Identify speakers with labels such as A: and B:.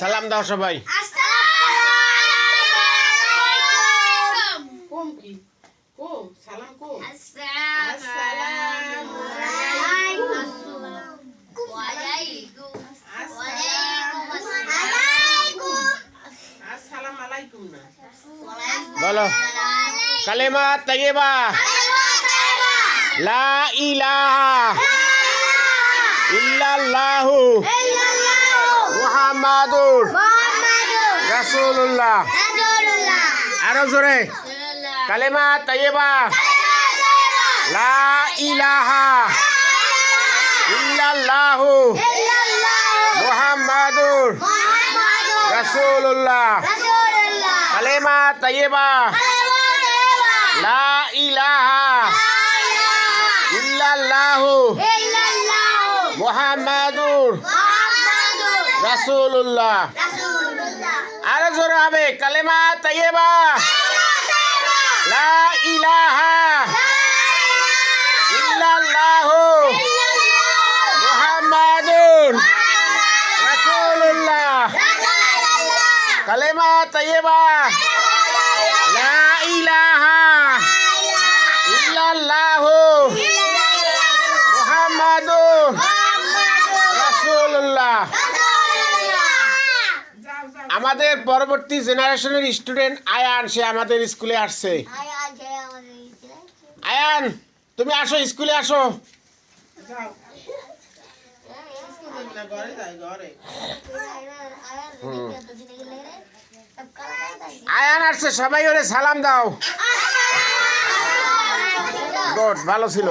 A: সালাম দাও সবাই। বলো কালেমা তাইয়্যিবা লা ইলাহা ইল্লাল্লাহু মুহাম্মাদুর রাসূলুল্লাহ। আরো জোরে কালেমা তাইয়্যিবা লা ইলাহা ইল্লাল্লাহু মুহাম্মাদুর রাসূলুল্লাহ। কালেমা তাইয়্যিবা লা ইলাহা ইল্লাল্লাহু মুহাম্মাদুর রাসূলুল্লাহ। আরো জোরে হবে কালেমা তাইয়্যিবা লা ইলাহা ইল্লাল্লাহু মুহাম্মাদুর রাসূলুল্লাহ। কালেমা তাইয়্যিবা লা ইলাহা ইল্লাল্লাহু মুহাম্মাদুর রাসূলুল্লাহ। আমাদের পরবর্তী জেনারেশনের স্টুডেন্ট আয়ান, সে আমাদের স্কুলে আসছে। আয়ান তুমি আসো, স্কুলে আসো। আয়ান আসছে, সবাই ওরে সালাম দাও। গুড, ভালো ছিল।